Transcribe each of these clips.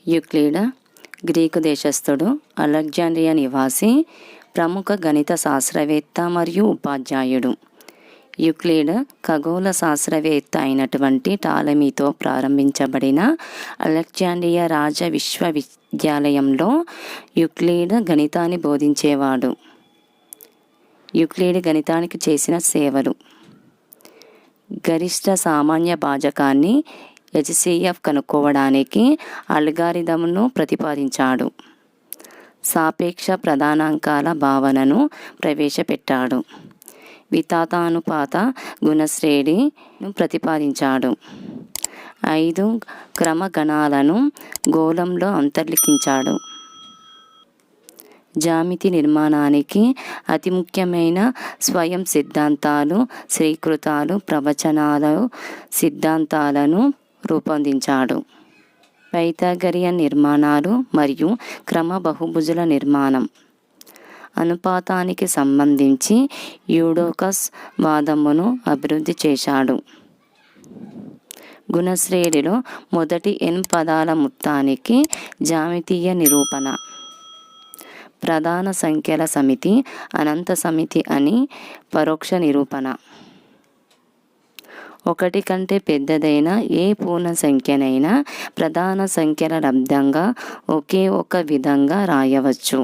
Euclid Greek దేశస్థుడు, Alexandria నివాసి, ప్రముఖ గణిత శాస్త్రవేత్త మరియు ఉపాధ్యాయుడు. యూక్లిడ్ ఖగోళ శాస్త్రవేత్త అయినటువంటి టాలమీతో ప్రారంభించబడిన అలెగ్జాండ్రియా రాజ విశ్వవిద్యాలయంలో యూక్లిడ్ గణితాన్ని బోధించేవాడు. యూక్లిడ్ గణితానికి చేసిన సేవలు: గరిష్ట సామాన్య భాజకాన్ని HCF కనుక్కోవడానికి అల్గారిథంను ప్రతిపాదించాడు. సాపేక్ష ప్రధానాంకాల భావనను ప్రవేశపెట్టాడు. వితాతానుపాత గుణశ్రేణిని ప్రతిపాదించాడు. 5 క్రమగణాలను గోళంలో అంతర్లిఖించాడు. జ్యామితి నిర్మాణానికి అతి ముఖ్యమైన స్వయం సిద్ధాంతాలు, స్వీకృతాలు, ప్రవచనాలు, సిద్ధాంతాలను రూపొందించాడు. పైథాగరియన్ నిర్మాణాలు మరియు క్రమ బహుభుజుల నిర్మాణం. అనుపాతానికి సంబంధించి యూడోకస్ వాదమును అభివృద్ధి చేశాడు. గుణశ్రేణిలో మొదటి n పదాల మొత్తానికి జ్యామితీయ నిరూపణ. ప్రధాన సంఖ్యల సమితి అనంత సమితి అని పరోక్ష నిరూపణ. 1 కంటే పెద్దదైన ఏ పూర్ణ సంఖ్యనైనా ప్రధాన సంఖ్యల లబ్దంగా ఒకే ఒక విధంగా రాయవచ్చు.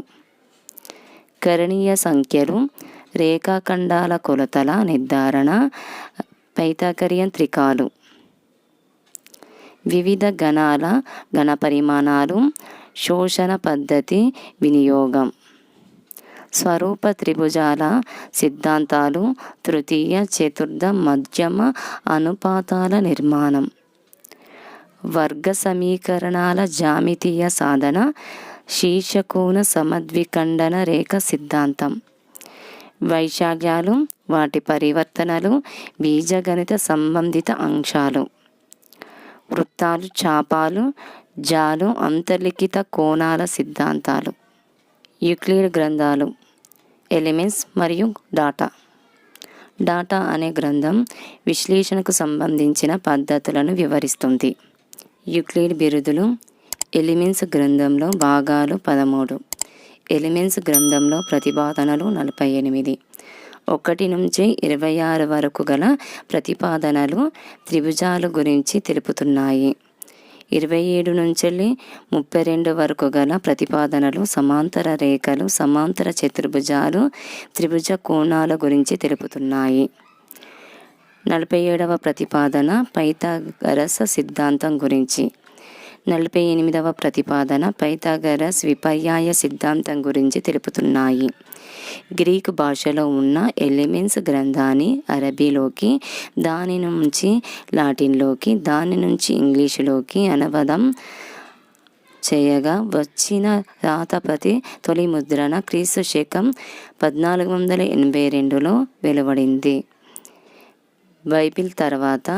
కరణీయ సంఖ్యలు, రేఖాఖండాల కొలతల నిర్ధారణ, పైథాగరియన్ త్రికాలు. వివిధ గణాల ఘనపరిమాణాలు, శోషణ పద్ధతి వినియోగం. స్వరూప త్రిభుజాల సిద్ధాంతాలు, తృతీయ, చతుర్థ, మధ్యమ అనుపాతాల నిర్మాణం. వర్గ సమీకరణాల జ్యామితీయ సాధన, శీర్షకోణ సమద్విఖండన రేఖ సిద్ధాంతం. వైశాల్యాలు, వాటి పరివర్తనలు, బీజగణిత సంబంధిత అంశాలు. వృత్తాలు, చాపాలు, జాలు, అంతర్లిఖిత కోణాల సిద్ధాంతాలు. యూక్లిడ్ గ్రంథాలు: ఎలిమెంట్స్ మరియు డాటా. డాటా అనే గ్రంథం విశ్లేషణకు సంబంధించిన పద్ధతులను వివరిస్తుంది. యూక్లిడ్ బిరుదులు: ఎలిమెంట్స్ గ్రంథంలో భాగాలు 13, ఎలిమెంట్స్ గ్రంథంలో ప్రతిపాదనలు 48. 1 నుంచి 26 వరకు గల ప్రతిపాదనలు త్రిభుజాల గురించి తెలుపుతున్నాయి. 27 నుంచి 32 వరకు గల ప్రతిపాదనలు సమాంతర రేఖలు, సమాంతర చతుర్భుజాలు, త్రిభుజ కోణాల గురించి తెలుపుతున్నాయి. 47వ ప్రతిపాదన పైథాగరస్ సిద్ధాంతం గురించి. 48వ ప్రతిపాదన పైథాగరస్ విపర్యాయ సిద్ధాంతం గురించి తెలుపుతున్నాయి. గ్రీకు భాషలో ఉన్న ఎలిమెంట్స్ గ్రంథాన్ని అరబీలోకి, దాని నుంచి లాటిన్లోకి, దాని నుంచి ఇంగ్లీషులోకి అనువాదం చేయగా వచ్చిన రాతప్రతి తొలి ముద్రణ క్రీస్తు శకం 1482లో వెలువడింది. బైబిల్ తర్వాత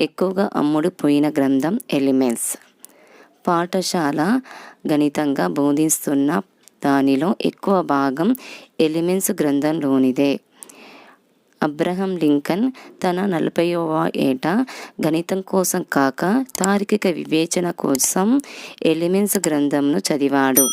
ఎక్కువగా అమ్ముడుపోయిన గ్రంథం ఎలిమెంట్స్. పాఠశాల గణితంగా బోధిస్తున్న దానిలో ఎక్కువ భాగం ఎలిమెంట్స్ గ్రంథంలోనిదే. అబ్రహం లింకన్ తన 40వ ఏట గణితం కోసం కాక తార్కిక వివేచన కోసం ఎలిమెంట్స్ గ్రంథంను చదివాడు.